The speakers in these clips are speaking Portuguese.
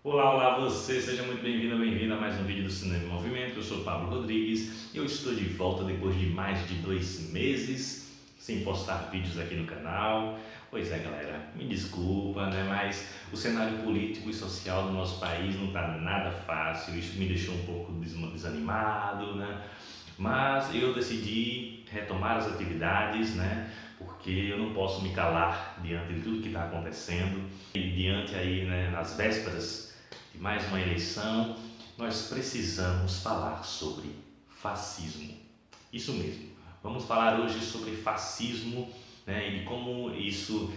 Olá, olá você, seja muito bem-vindo, bem-vinda a mais um vídeo do Cinema em Movimento. Eu sou Pablo Rodrigues e eu estou de volta depois de mais de 2 meses sem postar vídeos aqui no canal. Pois é, galera, me desculpa, né? Mas o cenário político e social do nosso país não está nada fácil, isso me deixou um pouco desanimado, né? Mas eu decidi retomar as atividades, né? Porque eu não posso me calar diante de tudo que está acontecendo e diante aí, né, nas vésperas de mais uma eleição, nós precisamos falar sobre fascismo. Isso mesmo. Vamos falar hoje sobre fascismo, né, e de como isso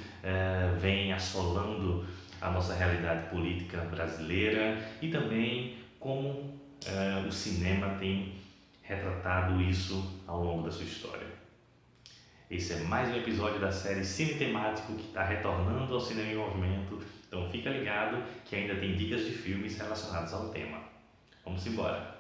vem assolando a nossa realidade política brasileira e também como o cinema tem retratado isso ao longo da sua história. Esse é mais um episódio da série Cine Temático que está retornando ao Cinema em Movimento, então fica ligado que ainda tem dicas de filmes relacionados ao tema. Vamos embora!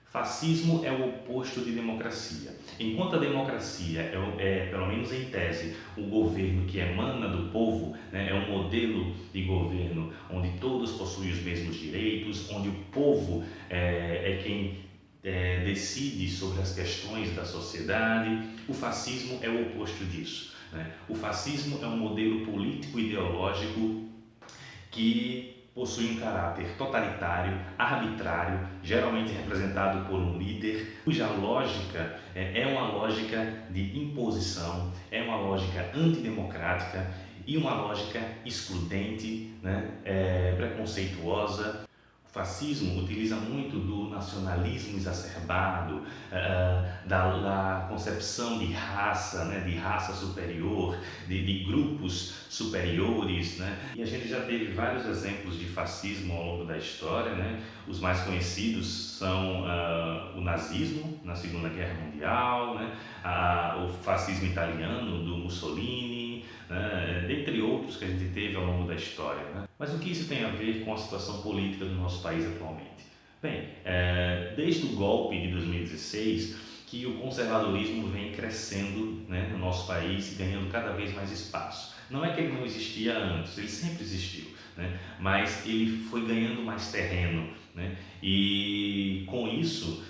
Fascismo é o oposto de democracia. Enquanto a democracia pelo menos em tese, o governo que emana do povo, né, é um modelo de governo onde todos possuem os mesmos direitos, onde o povo é quem decide sobre as questões da sociedade. O fascismo é o oposto disso, né? O fascismo é um modelo político ideológico que possui um caráter totalitário, arbitrário, geralmente representado por um líder, cuja lógica é uma lógica de imposição, é uma lógica antidemocrática e uma lógica excludente, né, preconceituosa. O fascismo utiliza muito do nacionalismo exacerbado, da concepção de raça, né, de raça superior, de grupos superiores, né? E a gente já teve vários exemplos de fascismo ao longo da história, né? Os mais conhecidos são o nazismo na Segunda Guerra Mundial, né? O fascismo italiano do Mussolini, né? Dentre outros que a gente teve ao longo da história, né? Mas o que isso tem a ver com a situação política do nosso país atualmente? Bem, desde o golpe de 2016, que o conservadorismo vem crescendo, né, no nosso país e ganhando cada vez mais espaço. Não é que ele não existia antes, ele sempre existiu, né, mas ele foi ganhando mais terreno, né, e com isso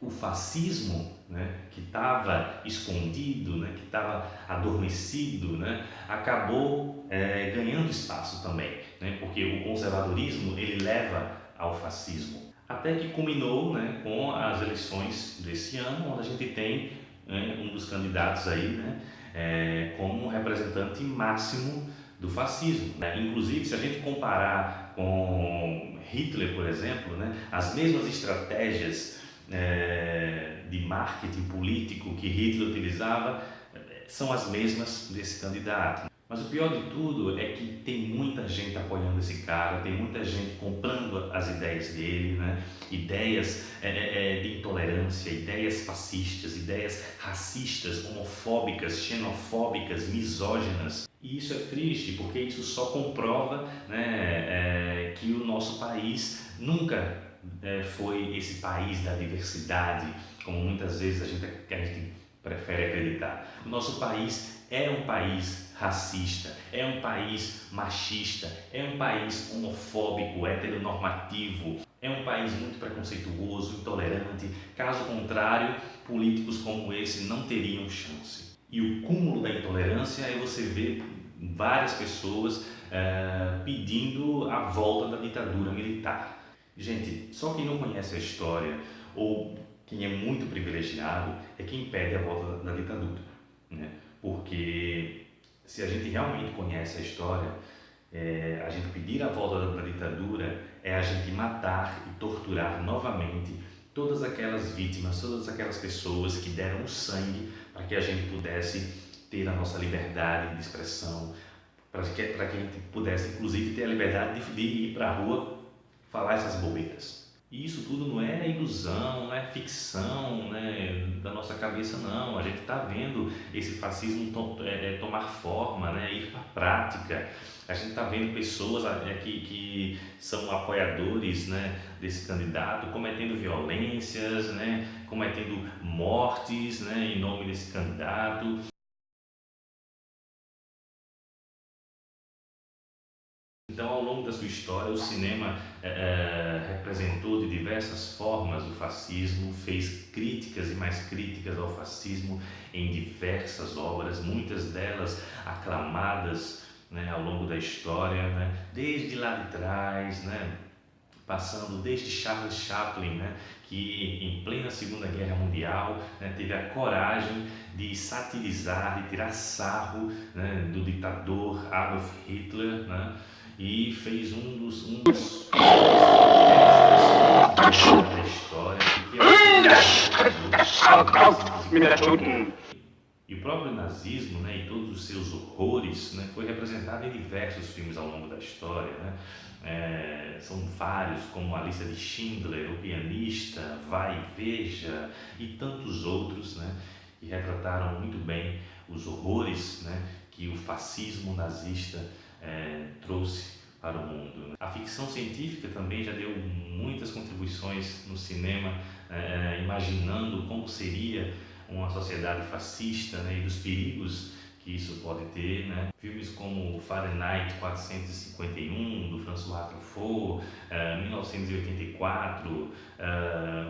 o fascismo, né, que estava escondido, né, que estava adormecido, né, acabou ganhando espaço também, né, porque o conservadorismo ele leva ao fascismo. Até que culminou, né, com as eleições desse ano, onde a gente tem, né, um dos candidatos aí, né, como representante máximo do fascismo, né? Inclusive, se a gente comparar com Hitler, por exemplo, né, as mesmas estratégias de marketing político que Hitler utilizava são as mesmas desse candidato. Mas o pior de tudo é que tem muita gente apoiando esse cara, tem muita gente comprando as ideias dele, né? Ideias de intolerância, ideias fascistas, ideias racistas, homofóbicas, xenofóbicas, misóginas. E isso é triste porque isso só comprova, né, que o nosso país nunca foi esse país da diversidade, como muitas vezes a gente prefere acreditar. O nosso país é um país racista, é um país machista, é um país homofóbico, heteronormativo, é um país muito preconceituoso, intolerante. Caso contrário, políticos como esse não teriam chance. E o cúmulo da intolerância é você ver várias pessoas pedindo a volta da ditadura militar. Gente, só quem não conhece a história ou quem é muito privilegiado é quem pede a volta da ditadura, né? Porque se a gente realmente conhece a história, a gente pedir a volta da ditadura é a gente matar e torturar novamente todas aquelas vítimas, todas aquelas pessoas que deram o sangue para que a gente pudesse ter a nossa liberdade de expressão, para que a gente pudesse inclusive ter a liberdade de ir para a rua falar essas bobeiras. E isso tudo não é ilusão, não é ficção, né, da nossa cabeça, não. A gente está vendo esse fascismo tomar forma, né, ir para a prática. A gente está vendo pessoas que são apoiadores, né, desse candidato cometendo violências, né, cometendo mortes, né, em nome desse candidato. Então, ao longo da sua história, o cinema representou de diversas formas o fascismo, fez críticas e mais críticas ao fascismo em diversas obras, muitas delas aclamadas, né, ao longo da história, né, desde lá de trás, né, passando desde Charles Chaplin, né, que em plena Segunda Guerra Mundial, né, teve a coragem de satirizar, de tirar sarro, né, do ditador Adolf Hitler, né, e fez um dos da história, e o próprio nazismo, né, e todos os seus horrores, né, foi representado em diversos filmes ao longo da história, né. São vários, como A Lista de Schindler, O Pianista, Vai e Veja e tantos outros, né, que retrataram muito bem os horrores, né, que o fascismo nazista trouxe para o mundo. A ficção científica também já deu muitas contribuições no cinema, imaginando como seria uma sociedade fascista, né, e dos perigos que isso pode ter, né? Filmes como Fahrenheit 451, do François Truffaut, 1984,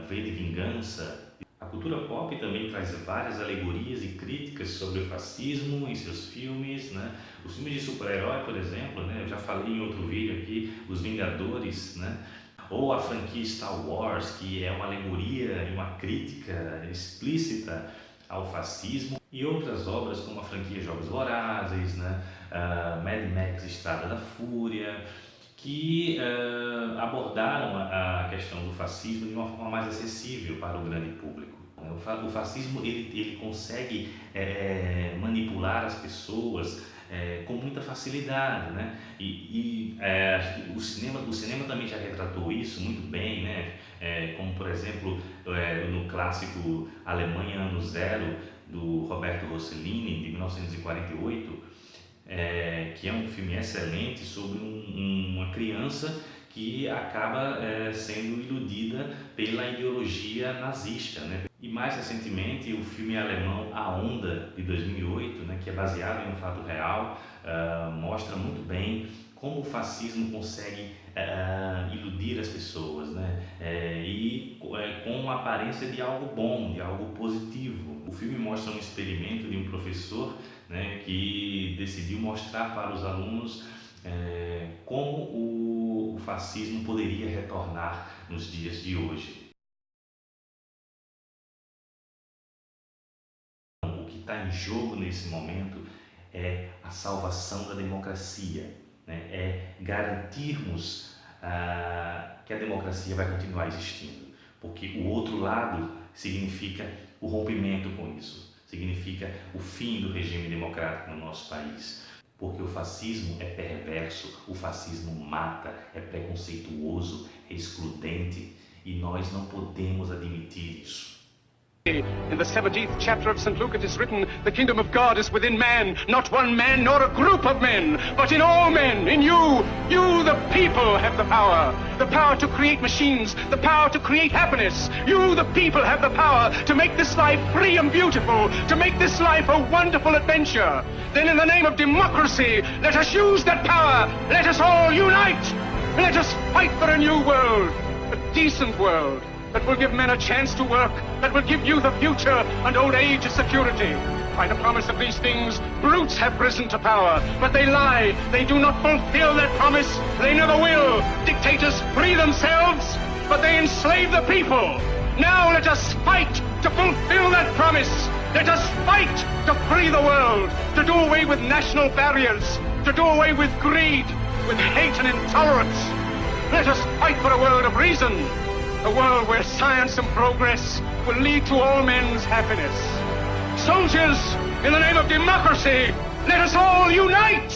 V de Vingança. A cultura pop também traz várias alegorias e críticas sobre o fascismo em seus filmes, né? Os filmes de super-herói, por exemplo, né? Eu já falei em outro vídeo aqui, Os Vingadores, né? Ou a franquia Star Wars, que é uma alegoria e uma crítica explícita ao fascismo, e outras obras como a franquia Jogos Vorazes, né? Mad Max Estrada da Fúria, que abordaram a questão do fascismo de uma forma mais acessível para o grande público. O fascismo ele consegue manipular as pessoas com muita facilidade, né? O cinema também já retratou isso muito bem, né? Como por exemplo no clássico Alemanha Ano Zero, do Roberto Rossellini, de 1948, que é um filme excelente sobre uma criança que acaba sendo iludida pela ideologia nazista, né? E mais recentemente o filme alemão A Onda, de 2008, né, que é baseado em um fato real, mostra muito bem como o fascismo consegue iludir as pessoas, né? Com a aparência de algo bom, de algo positivo. O filme mostra um experimento de um professor, né, que decidiu mostrar para os alunos como o fascismo poderia retornar nos dias de hoje. O que está em jogo nesse momento é a salvação da democracia, né? É garantirmos que a democracia vai continuar existindo, porque o outro lado significa o rompimento com isso, significa o fim do regime democrático no nosso país. Porque o fascismo é perverso, o fascismo mata, é preconceituoso, é excludente, e nós não podemos admitir isso. In the 17th chapter of St. Luke it is written, the kingdom of God is within man, not one man nor a group of men, but in all men, in you. You, the people, have the power to create machines, the power to create happiness. You, the people, have the power to make this life free and beautiful, to make this life a wonderful adventure. Then in the name of democracy, let us use that power. Let us all unite. Let us fight for a new world, a decent world, that will give men a chance to work, that will give youth a future and old age a security. By the promise of these things, brutes have risen to power, but they lie. They do not fulfill that promise. They never will. Dictators free themselves, but they enslave the people. Now let us fight to fulfill that promise. Let us fight to free the world, to do away with national barriers, to do away with greed, with hate and intolerance. Let us fight for a world of reason, a world where science and progress will lead to all men's happiness. Soldiers, in the name of democracy, let us all unite!